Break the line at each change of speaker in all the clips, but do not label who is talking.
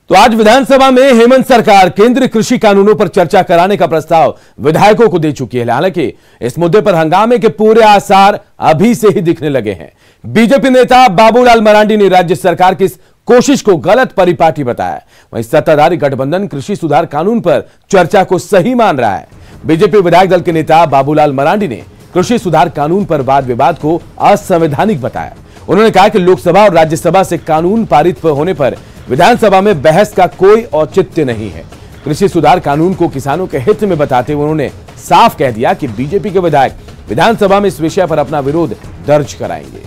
तो आज विधानसभा में हेमंत सरकार केंद्रीय कृषि कानूनों पर चर्चा कराने का प्रस्ताव विधायकों को दे चुकी है। हालांकि इस मुद्दे पर हंगामे के पूरे आसार अभी से ही दिखने लगे हैं। बीजेपी नेता बाबूलाल मरांडी ने राज्य सरकार की इस कोशिश को गलत परिपाटी बताया। वहीं सत्ताधारी गठबंधन कृषि सुधार कानून पर चर्चा को सही मान रहा है। बीजेपी विधायक दल के नेता बाबूलाल मरांडी ने कृषि सुधार कानून पर वाद विवाद को असंवैधानिक बताया। उन्होंने कहा कि लोकसभा और राज्यसभा से कानून पारित होने पर विधानसभा में बहस का कोई औचित्य नहीं है। कृषि सुधार कानून को किसानों के हित में बताते हुए उन्होंने साफ कह दिया कि बीजेपी के विधायक विधानसभा में इस विषय पर अपना विरोध दर्ज कराएंगे।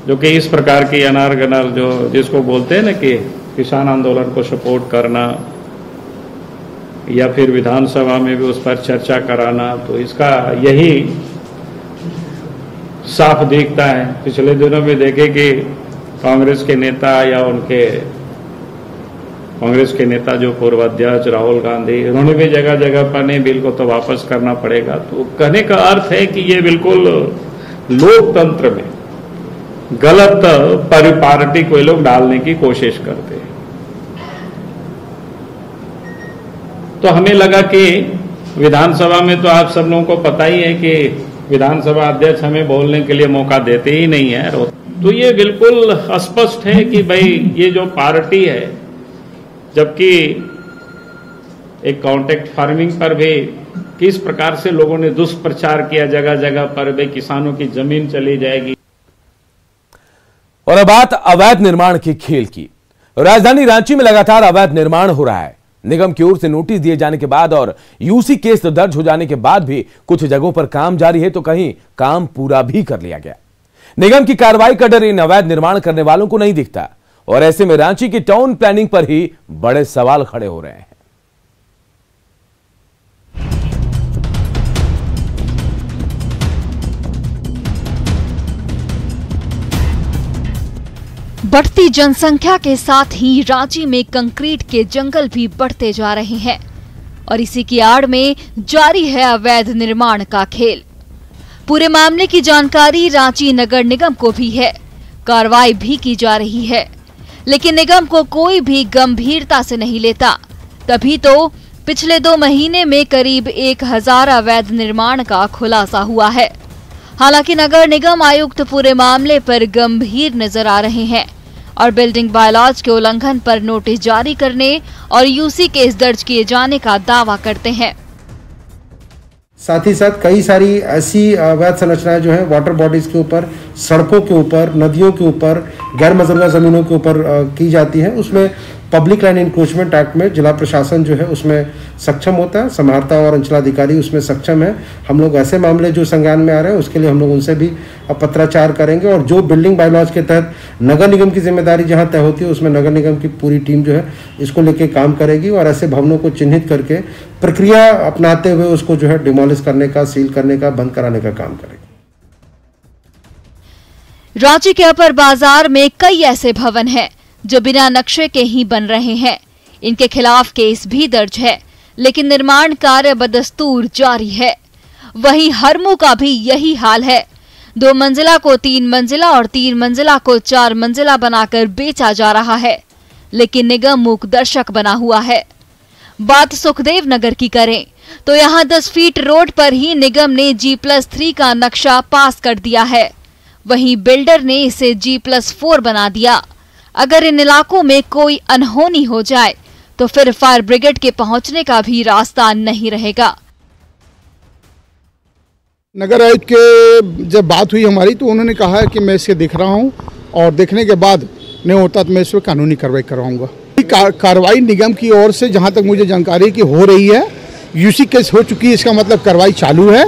जो कि इस प्रकार की अनार-गनार जो जिसको बोलते हैं ना कि किसान आंदोलन को सपोर्ट करना या फिर विधानसभा में भी उस पर चर्चा कराना, तो इसका यही साफ दिखता है। पिछले दिनों में देखे कि कांग्रेस के नेता या कांग्रेस के नेता जो पूर्व अध्यक्ष राहुल गांधी, उन्होंने भी जगह जगह पर नहीं, बिल को तो वापस करना पड़ेगा। तो कहने का अर्थ है कि ये बिल्कुल लोकतंत्र में गलत परिपाटी को ये लोग डालने की कोशिश करते हैं। तो हमें लगा कि विधानसभा में तो आप सब लोगों को पता ही है कि विधानसभा अध्यक्ष हमें बोलने के लिए मौका देते ही नहीं है। तो ये बिल्कुल स्पष्ट है कि भाई ये जो पार्टी है, जबकि एक कॉन्ट्रैक्ट फार्मिंग पर भी किस प्रकार से लोगों ने दुष्प्रचार किया, जगह जगह पर भाई किसानों की जमीन चली जाएगी।
और अब बात अवैध निर्माण के खेल की। राजधानी रांची में लगातार अवैध निर्माण हो रहा है। निगम की ओर से नोटिस दिए जाने के बाद और यूसी केस दर्ज हो जाने के बाद भी कुछ जगहों पर काम जारी है, तो कहीं काम पूरा भी कर लिया गया। निगम की कार्रवाई का डर इन अवैध निर्माण करने वालों को नहीं दिखता और ऐसे में रांची की टाउन प्लानिंग पर ही बड़े सवाल खड़े हो रहे हैं।
बढ़ती जनसंख्या के साथ ही रांची में कंक्रीट के जंगल भी बढ़ते जा रहे हैं और इसी की आड़ में जारी है अवैध निर्माण का खेल। पूरे मामले की जानकारी रांची नगर निगम को भी है, कार्रवाई भी की जा रही है, लेकिन निगम को कोई भी गंभीरता से नहीं लेता। तभी तो पिछले 2 महीने में करीब 1000 अवैध निर्माण का खुलासा हुआ है। हालांकि नगर निगम आयुक्त पूरे मामले पर गंभीर नजर आ रहे हैं और बिल्डिंग बायलॉज के उल्लंघन पर नोटिस जारी करने और यूसी केस दर्ज किए जाने का दावा करते हैं।
साथ ही साथ कई सारी ऐसी अवैध संरचनाएं जो है वाटर बॉडीज के ऊपर, सड़कों के ऊपर, नदियों के ऊपर, गैर मजरूआ जमीनों के ऊपर की जाती है। उसमें पब्लिक लैंड इंक्रोचमेंट एक्ट में जिला प्रशासन जो है उसमें सक्षम होता है, समाहर्ता और अंचलाधिकारी उसमें सक्षम है। हम लोग ऐसे मामले जो संज्ञान में आ रहे हैं उसके लिए हम लोग उनसे भी पत्राचार करेंगे और जो बिल्डिंग बायलॉज के तहत नगर निगम की जिम्मेदारी जहां तय होती है उसमें नगर निगम की पूरी टीम जो है इसको लेके काम करेगी और ऐसे भवनों को चिन्हित करके प्रक्रिया अपनाते हुए उसको जो है डिमोलिश करने का, सील करने का, बंद कराने का काम करेगी।
रांची के अपर बाजार में कई ऐसे भवन हैं जो बिना नक्शे के ही बन रहे हैं। इनके खिलाफ केस भी दर्ज है, लेकिन निर्माण कार्य बदस्तूर जारी है। वहीं हरमू का भी यही हाल है। 2 मंजिला को 3 मंजिला और 3 मंजिला को 4 मंजिला बनाकर बेचा जा रहा है, लेकिन निगम मूक दर्शक बना हुआ है। बात सुखदेव नगर की करें तो यहाँ 10 फीट रोड पर ही निगम ने G+3 का नक्शा पास कर दिया है। वहीं बिल्डर ने इसे G+4 बना दिया। अगर इन इलाकों में कोई अनहोनी हो जाए तो फिर फायर ब्रिगेड के पहुंचने का भी रास्ता नहीं रहेगा।
नगर आयुक्त के जब बात हुई हमारी तो उन्होंने कहा है कि मैं इसे देख रहा हूं और देखने के बाद नहीं होता तो मैं इस पर कानूनी कार्रवाई करवाऊंगा। कार्रवाई निगम की ओर से जहां तक मुझे जानकारी की हो रही है, यूसी केस हो चुकी है, इसका मतलब कार्रवाई चालू है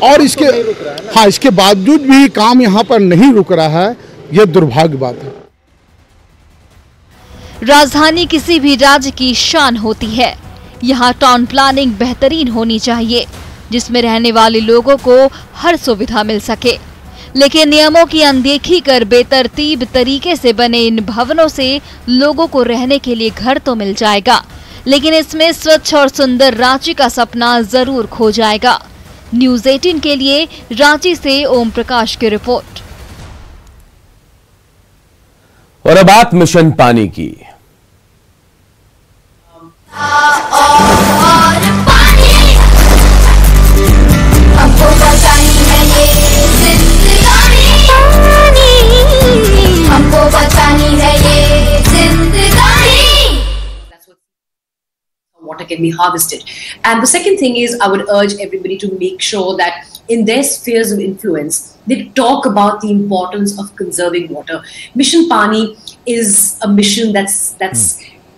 और इसके बावजूद भी काम यहाँ पर नहीं रुक रहा है। यह दुर्भाग्य बात है।
राजधानी किसी भी राज्य की शान होती है। यहाँ टाउन प्लानिंग बेहतरीन होनी चाहिए जिसमें रहने वाले लोगों को हर सुविधा मिल सके, लेकिन नियमों की अनदेखी कर बेतरतीब तरीके से बने इन भवनों से लोगों को रहने के लिए घर तो मिल जाएगा, लेकिन इसमें स्वच्छ और सुंदर रांची का सपना जरूर खो जाएगा। न्यूज़ 18 के लिए रांची से ओम प्रकाश की रिपोर्ट।
और अब बात मिशन पानी की।
हमको बचानी है ये जिंदगानी, हमको बचानी है ये जिंदगानी।
Water can be harvested. And the second thing is, I would urge everybody to make sure that in their spheres of influence, they talk about the importance of conserving water. Mission Pani is a mission that's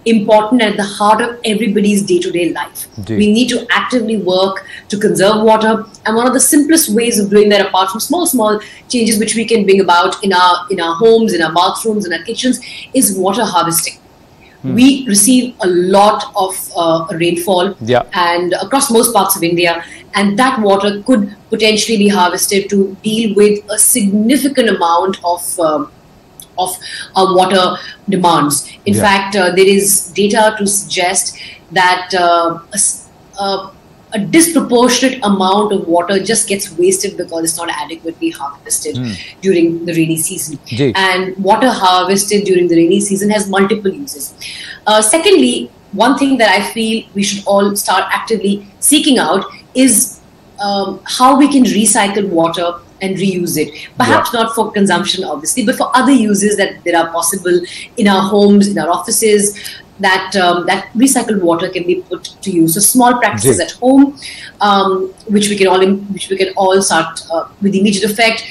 important at the heart of everybody's day-to-day life. We need to actively work to conserve water, and one of the simplest ways of doing that, apart from small changes which we can bring about in our homes, in our bathrooms, in our kitchens, is water harvesting. We receive a lot of rainfall and across most parts of India, and that water could potentially be harvested to deal with a significant amount of water demands. In fact, there is data to suggest that a disproportionate amount of water just gets wasted because it's not adequately harvested during the rainy season. And water harvested during the rainy season has multiple uses. Secondly, one thing that I feel we should all start actively seeking out is how we can recycle water and reuse it. Perhaps not for consumption, obviously, but for other uses that are possible in our homes, in our offices, that recycled water can be put to use. So small practices at home, which we can all start with immediate effect.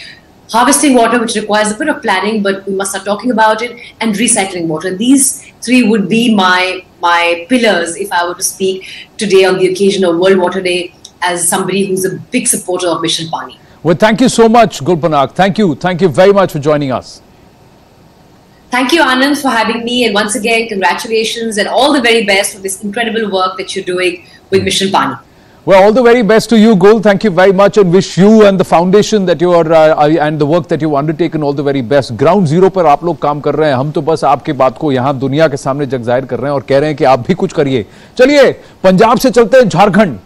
Harvesting water, which requires a bit of planning, but we must start talking about it, and recycling water. These three would be my pillars if I were to speak today on the occasion of World Water Day as somebody who's a big supporter of Mission Pani.
Well, thank you so much, Gulpanak. Thank you very much for joining us.
Thank you, Anand, for having me, and once again, congratulations and all the very best for this incredible work that you're doing with Mission Pani.
Well, all the very best to you, Gul. Thank you very much, and wish you and the foundation that you are and the work that you've undertaken all the very best. Ground zero पर आप लोग काम कर रहे हैं, हम तो बस आपके बात को यहाँ दुनिया के सामने जग जाहिर कर रहे हैं और कह रहे हैं कि आप भी कुछ करिए। चलिए पंजाब से चलते हैं Jharkhand,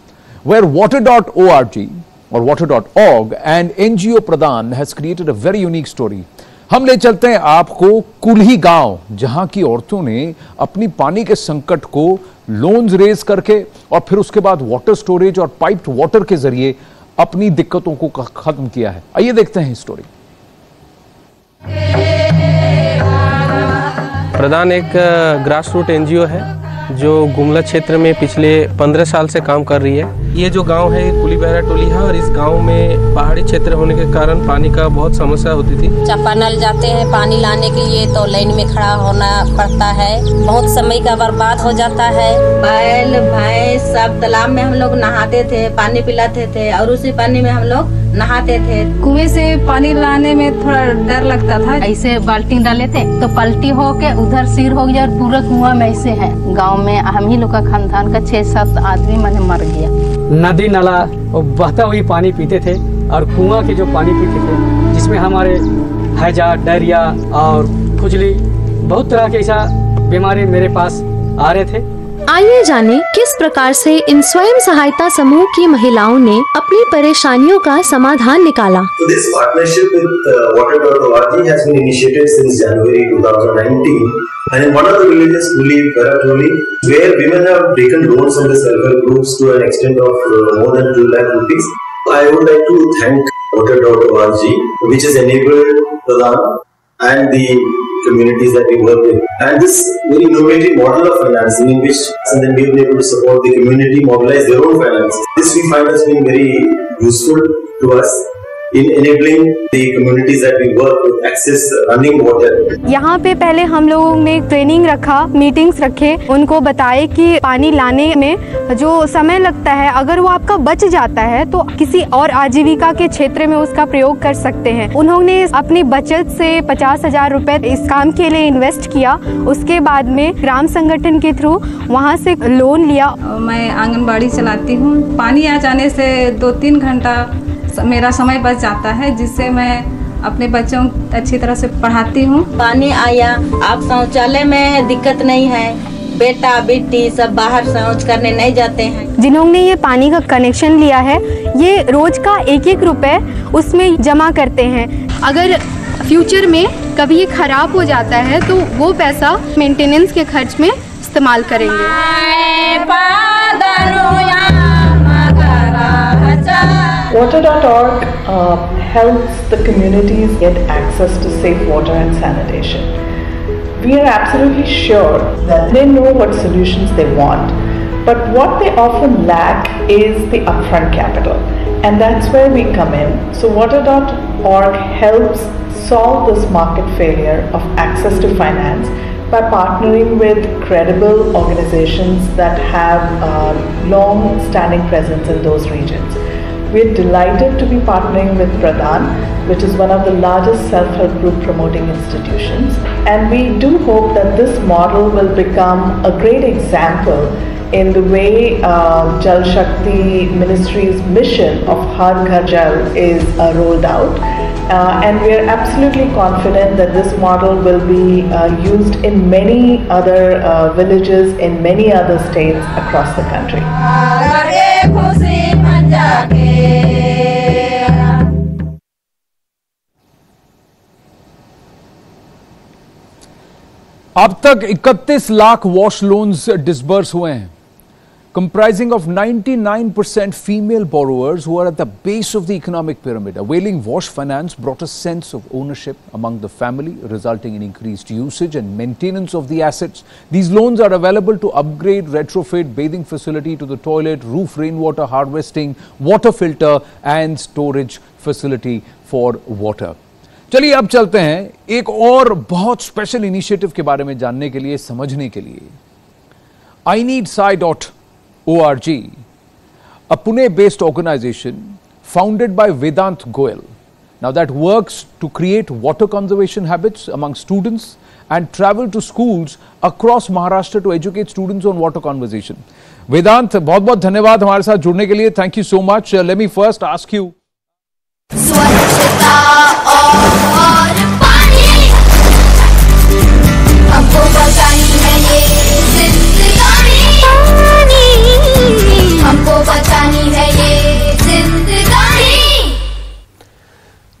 where water.org or water.org and NGO Pradhan has created a very unique story. हम ले चलते हैं आपको कुल्ही गांव, जहां की औरतों ने अपनी पानी के संकट को लोन्स रेज करके और फिर उसके बाद वाटर स्टोरेज और पाइप्ड वाटर के जरिए अपनी दिक्कतों को खत्म किया है। आइए देखते हैं स्टोरी।
प्रधान एक ग्रास रूट एनजीओ है जो गुमला क्षेत्र में पिछले 15 साल से काम कर रही है। ये जो गांव है कुलीबैरा टोली है और इस गांव में पहाड़ी क्षेत्र होने के कारण पानी का बहुत समस्या होती थी।
चापानल जाते हैं पानी लाने के लिए तो लाइन में खड़ा होना पड़ता है, बहुत समय का बर्बाद हो जाता है। बैल भैंस सब तालाब में हम लोग नहाते थे, पानी पिलाते थे और उसी पानी में हम लोग नहाते थे।
कुएं से पानी लाने में थोड़ा डर लगता था, ऐसे बाल्टी डाले थे तो पलटी हो के उधर सिर हो गया और पूरा कुआं में ऐसे है। गांव में हम ही लोग का खानदान का 6-7 आदमी मैंने मर गया।
नदी नाला और बहता हुई पानी पीते थे और कुआं के जो पानी पीते थे जिसमें हमारे हैजा, डायरिया और खुजली बहुत तरह के ऐसा बीमारी मेरे पास आ रहे थे।
आइए जाने किस प्रकार से इन स्वयं सहायता समूह की महिलाओं ने अपनी परेशानियों का समाधान निकाला।
So this partnership with water.org has been initiated since January 2019, and in one of the villages, Kulibaratoli, where women have taken loans from the self-help groups to an extent of more than 2 lakh rupees. I would like to thank water.org, which has enabled Pradhan and the communities that we work with, and this very innovative model of financing in which and then we have been able to support the community mobilize their own finances. This we find has been very useful to us in enabling the communities that we work with access running water.
यहाँ पे पहले हम लोगों ने training रखा, meetings रखे, उनको बताए कि पानी लाने में जो समय लगता है अगर वो आपका बच जाता है तो किसी और आजीविका के क्षेत्र में उसका प्रयोग कर सकते हैं। उन्होंने अपनी बचत से 50,000 रुपए इस काम के लिए इन्वेस्ट किया। उसके बाद में ग्राम संगठन के थ्रू वहाँ से लोन लिया।
मैं आंगनबाड़ी चलाती हूँ। पानी आ जाने से 2-3 घंटा मेरा समय बच जाता है, जिससे मैं अपने बच्चों अच्छी तरह से पढ़ाती हूँ।
पानी आया, आप शौचालय में दिक्कत नहीं है, बेटा बेटी सब बाहर शौच करने नहीं जाते हैं।
जिन्होंने ये पानी का कनेक्शन लिया है ये रोज का 1-1 रुपए उसमें जमा करते हैं।
अगर
फ्यूचर में कभी ये खराब हो जाता है तो वो पैसा मेंटेनेंस के खर्च में इस्तेमाल करेंगे।
Water.org helps the communities get access to safe water and sanitation. We are absolutely sure that they know what solutions they want, but what they often lack is the upfront capital, and that's where we come in. So Water.org helps solve this market failure of access to finance by partnering with credible organizations that have long-standing presence in those regions. We're delighted to be partnering with Pradhan, which is one of the largest self-help group promoting institutions. And we do hope that this model will become a great example in the way Jal Shakti Ministry's mission of Har Ghar Jal is rolled out. And we are absolutely confident that this model will be used in many other villages in many other states across the country.
अब तक 31 lakh wash loans disburse हुए हैं, comprising of 99% female borrowers who are at the base of the economic pyramid. Availing Wash Finance brought a sense of ownership among the family, resulting in increased usage and maintenance of the assets. These loans are available to upgrade, retrofit bathing facility to the toilet, roof rainwater harvesting, water filter and storage facility for water. चलिए अब चलते हैं एक और बहुत special initiative के बारे में जानने के लिए, समझने के लिए। ineedsci.org, a Pune-based organization founded by Vedant Goel. Now that works to create water conservation habits among students and travel to schools across Maharashtra to educate students on water conservation. Vedant, बहुत-बहुत धन्यवाद हमारे साथ जुड़ने के लिए. Thank you so much. Let me first ask you.
स्वच्छता और पानी हमको बचानी है ये जिंदगानी, हमको बचानी है ये जिंदगानी।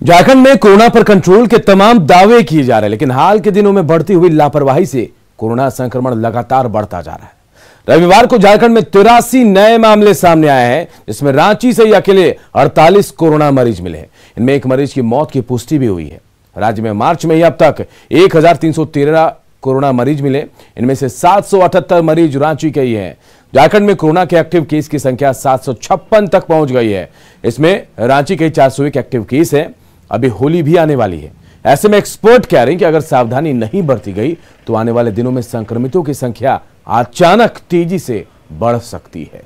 झारखंड में कोरोना पर कंट्रोल के तमाम दावे किए जा रहे हैं, लेकिन हाल के दिनों में बढ़ती हुई लापरवाही से कोरोना संक्रमण लगातार बढ़ता जा रहा है। रविवार को झारखंड में 83 नए मामले सामने आए हैं, जिसमें रांची से ही अकेले 48 कोरोना मरीज मिले हैं। इनमें एक मरीज की मौत की पुष्टि भी हुई है। राज्य में मार्च में ही अब तक 1313 कोरोना मरीज मिले, इनमें से 778 मरीज रांची के ही हैं। झारखंड में कोरोना के एक्टिव केस की संख्या 756 तक पहुंच गई है। इसमें रांची के 401 एक्टिव केस है। अभी होली भी आने वाली है। ऐसे में एक्सपर्ट कह रहे हैं कि अगर सावधानी नहीं बरती गई तो आने वाले दिनों में संक्रमितों की संख्या अचानक तेजी से बढ़ सकती है।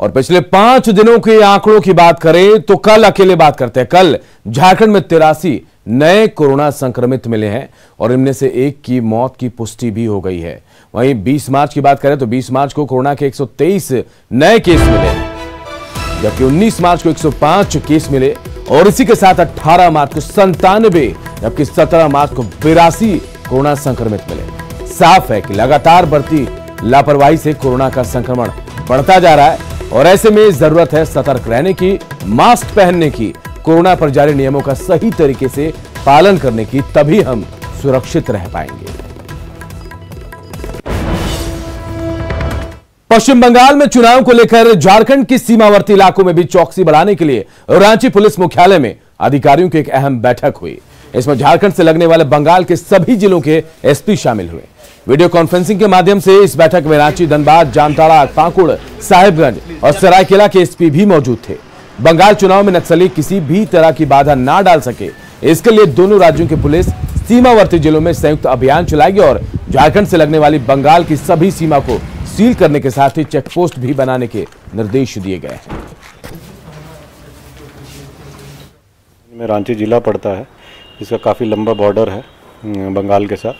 और पिछले 5 दिनों के आंकड़ों की बात करें तो कल अकेले बात करते हैं। कल झारखंड में 83 नए कोरोना संक्रमित मिले हैं और इनमें से एक की मौत की पुष्टि भी हो गई है। वहीं 20 मार्च की बात करें तो 20 मार्च को कोरोना के 123 नए केस मिले, जबकि 19 मार्च को 105 केस मिले और इसी के साथ 18 मार्च को 97, जबकि 17 मार्च को 82 कोरोना संक्रमित मिले। साफ है कि लगातार बढ़ती लापरवाही से कोरोना का संक्रमण बढ़ता जा रहा है और ऐसे में जरूरत है सतर्क रहने की, मास्क पहनने की, कोरोना पर जारी नियमों का सही तरीके से पालन करने की, तभी हम सुरक्षित रह पाएंगे। पश्चिम बंगाल में चुनाव को लेकर झारखंड के सीमावर्ती इलाकों में भी चौकसी बढ़ाने के लिए रांची पुलिस मुख्यालय में अधिकारियों की एक अहम बैठक हुई। इसमें झारखंड से लगने वाले बंगाल के सभी जिलों के एसपी शामिल हुए। वीडियो कॉन्फ्रेंसिंग के माध्यम से इस बैठक में रांची, धनबाद, जामताड़ा, पाकुड़, साहिबगंज और सरायकेला के एसपी भी मौजूद थे। बंगाल चुनाव में नक्सली किसी भी तरह की बाधा ना डाल सके, इसके लिए दोनों राज्यों की पुलिस सीमावर्ती जिलों में संयुक्त अभियान चलाएगी और झारखंड से लगने वाली बंगाल की सभी सीमा को सील करने के साथ ही चेकपोस्ट भी बनाने के निर्देश दिए गए हैं।
में रांची जिला पड़ता है, जिसका काफ़ी लंबा बॉर्डर है बंगाल के साथ।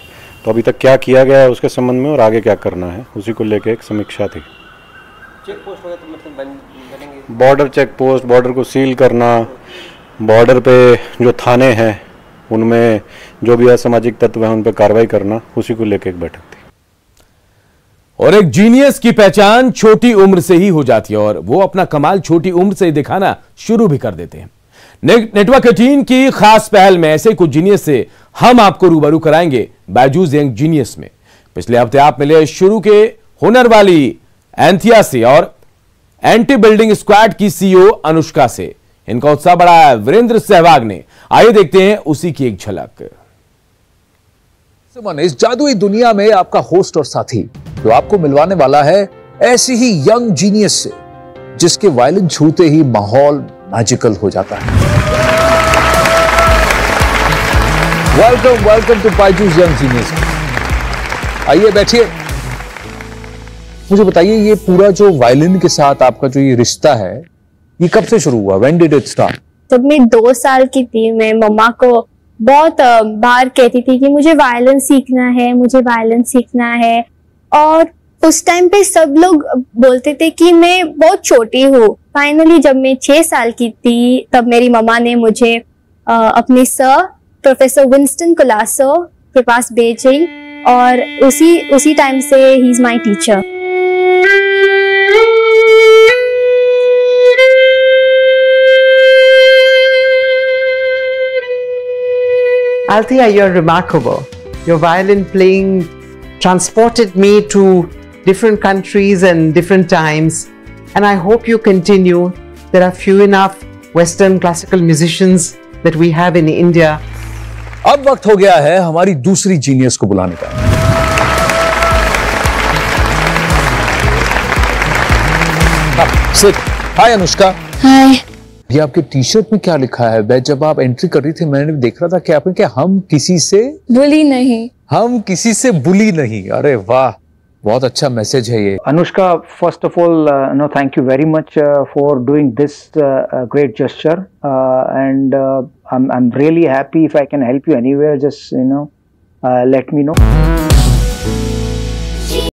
तो अभी तक क्या किया गया है उसके संबंध में और आगे क्या करना है, उसी को लेकर एक समीक्षा थी।
चेक पोस्ट वगैरह तो मतलब बनेंगे,
बॉर्डर चेक पोस्ट, बॉर्डर को सील करना, बॉर्डर पे जो थाने हैं उनमें जो भी असामाजिक तत्व हैं उन पर कार्रवाई करना, उसी को लेकर एक बैठक थी।
और एक जीनियस की पहचान छोटी उम्र से ही हो जाती है और वो अपना कमाल छोटी उम्र से ही दिखाना शुरू भी कर देते हैं। नेटवर्क 18 की खास पहल में ऐसे कुछ जीनियस से हम आपको रूबरू कराएंगे बायजूस यंग जीनियस में। पिछले हफ्ते आप मिले शुरू के हुनर वाली एंथिया से और एंटी बिल्डिंग स्क्वाड की सीईओ अनुष्का से। इनका उत्साह बढ़ाया वीरेंद्र सहवाग ने। आइए देखते हैं उसी की एक झलक।
इस जादुई दुनिया में आपका होस्ट और साथी जो आपको मिलवाने वाला है ऐसी ही यंग जीनियस से जिसके वायलिन छूते ही माहौल मैजिकल हो जाता है। Welcome to Byju's young genius. आइए बैठिए। मुझे बताइए ये पूरा जो वायलिन के साथ आपका जो ये रिश्ता है ये कब से शुरू हुआ? When did it start?
जब मैं 2 साल की थी मैं मम्मा को बहुत बार कहती थी कि मुझे वायलिन सीखना है, मुझे वायलिन सीखना है। और उस टाइम पे सब लोग बोलते थे कि मैं बहुत छोटी हूँ। फाइनली जब मैं 6 साल की थी तब मेरी मम्मा ने मुझे अपने सर प्रोफेसर विंस्टन कोलासो के पास भेजी और उसी टाइम से he is my teacher.
Althea, you're remarkable. Your violin playing transported me to different countries and different times, and I hope you continue. There are few enough Western classical musicians that we have in India.
अब वक्त हो गया है हमारी दूसरी genius को बुलाने का। हाय अनुष्का।
हाय।
ये आपके टी शर्ट में क्या लिखा है? मैं जब आप एंट्री कर रही थी मैंने देख रहा था कि आपने क्या हम किसी से
बुली नहीं,
हम किसी से बुली नहीं। अरे वाह, बहुत अच्छा मैसेज है ये।
Anushka, first of all, thank you very much for doing this great gesture, and I'm really happy if I can help you anywhere. Just let me know.